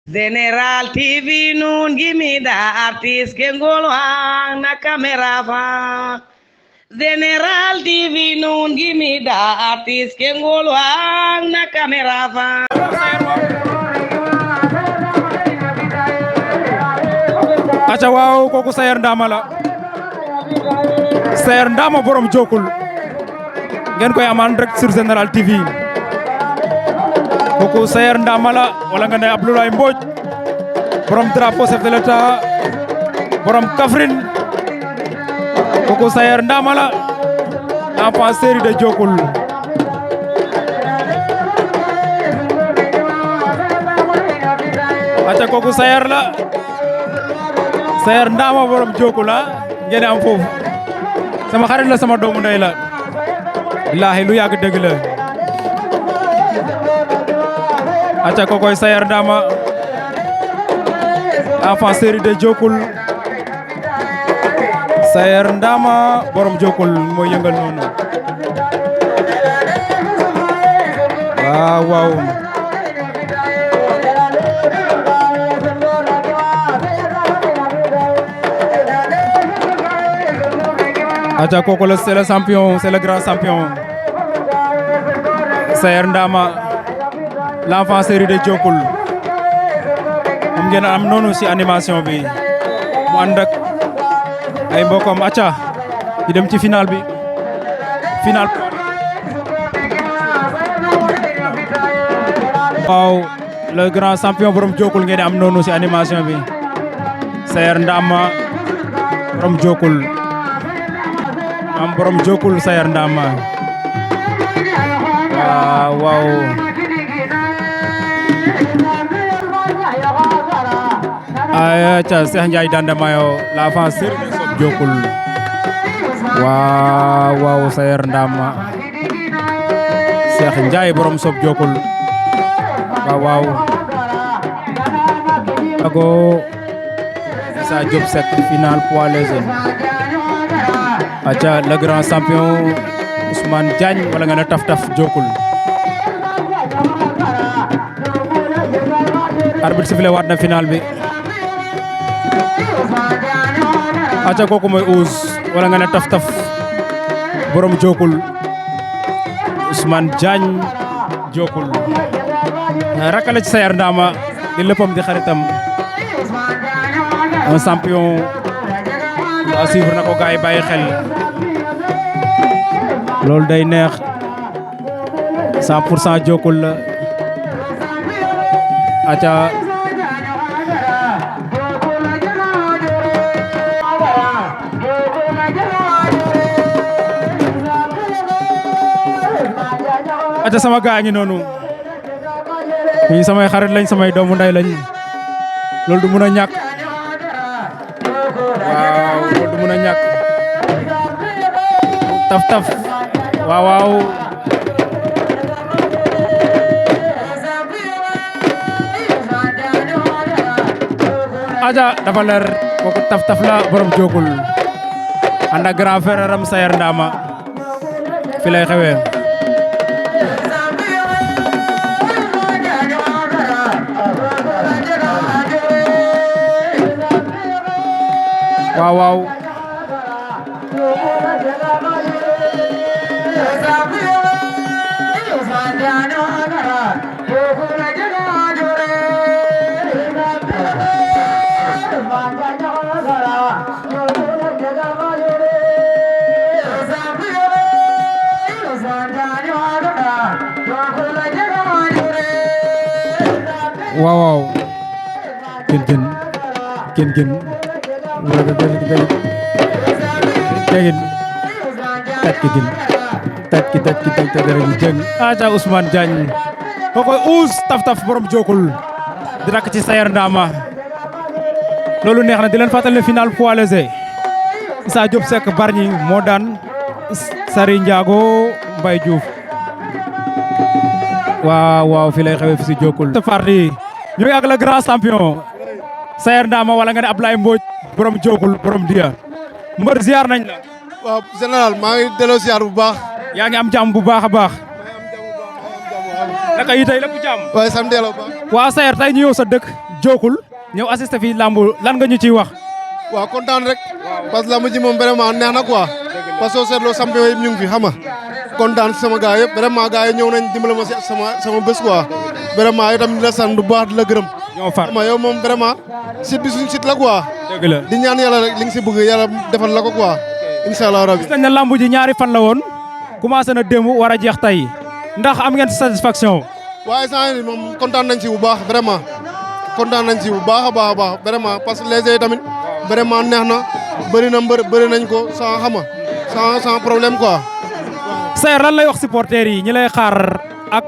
General TV nun gimida artis kengol hang na kamera fa. General TV nun gimida artis kengol hang na kamera fa. Aca waaw kooku Sayer Ndama la Sayer Ndama borom Jokul ngeen koy amaan rek sur Général TV kooku Sayer Ndama la wala nga ne Abdoulaye Mbodj borom drapeau chef de l'État borom Kaffrine kooku Sayer Ndama la l'enfant chéri de Jokul aca kooku Sayer la Sayer Ndama borom Jokul la ngeen am foofu sama xarit la sama doomu ndey la billahi lu yàgg dëgg la aca kokoy Sayer Ndama enfant chéri de Jokul Sayer Ndama borom Jokul mooy yëngal noonu waaw waaw aca kooku la c'est le champion c'est le grand champion Sayer Ndama l'enfant chéri de Jokul moom ngeen am noonu ci animation bi mu ànd ak ay mbokkam aca di dem ci final bi final waaw le grand champion borom Jokul ngeen am noonu ci animation bi Sayer Ndama borom Jokul am borom Jokul Sayer Ndama waaw waaw aca Cheikh Ndiaye Dandamayo l'enfant chéri de sob Jokul waaw waaw Sayer Ndama Cheikh Ndiaye borom sob Jokul waaw waaw ago Issa Diop Seck final poids léger aca le grand champion Ousmane Diagne wala nga ne taf taf Jokul arbitre sifflé waat na final bi aca kooku mooy Ous wala nga ne taf taf borom Jokul Ousmane Diagne Jokul rakala ci Sayer Ndama di léppam di xaritam un champion a suivre na ko gaay bàyyi xel loolu day neex 100% Jokul la aca aca sama gaa ngi noonu ñi samay xarit lañ samay doomu nday lañ loolu du mën a ñàkk waaw loolu du mën a ñàkk taf taf waaw waaw aja dafa leer kooku taf taf la borom Jokul ànd ak grand frère am Sayer Ndama fi lay xewee waaw waaw waaw waaw gën gën jeng aca Ousmane Diagne kokoy Ous taf taf borom Jokul di rakk ci Sayer Ndama loolu neex na di leen fàttali ne final poids léger Issa Diop Seck Bargny moo daan Sari Ndiago Mbaye Diouf waaw waaw fi lay xewe fi ci Jokul te parti ñu ngi ak le grand champion Sayer Ndama wala nga ne Abdoulaye Mbodj borom Jokul borom Dia mbër ziar nañ la waaw général maa ngi delloo ziar bu baax yaa ngi am jàmm bu baax a baax naka yi tey lépp jàmm waaye sant yàlla bu baax waa Sayer tey ñu ñëw sa dëkk Jokul ñëw assister fii lambu lan nga ñu ciy wax. waaw kontaan rek parce que lamb ji moom vraiment neex na quoi parce que soo seetloo champion yëpp ñu ngi fi xam nga kontaan si sama gars yëpp vraiment gars yi ñëw nañ dimbale ma si sama bés quoi vraiment itam di la sant bu baax di la gërëm. ñoo far xam nga yow moom vraiment site bi suñu site la quoi. dëgg la di ñaan yàlla rek li nga si bëgg yàlla defal la ko quoi incha allah rabi. gis nañ ne lambu ji ñaari fan la woon commencé na démb war a jeex tey ndax am ngeen satisfaction. waaye saa yi moom kontaan nañ si bu baax vraiment kontaan nañ si bu baax a baax vraiment parce que les tamit vraiment neex na bëri na mbër bëri nañ ko sans xama sans problème quoi. Sayer lan lay wax supporters yi ñi lay xaar ak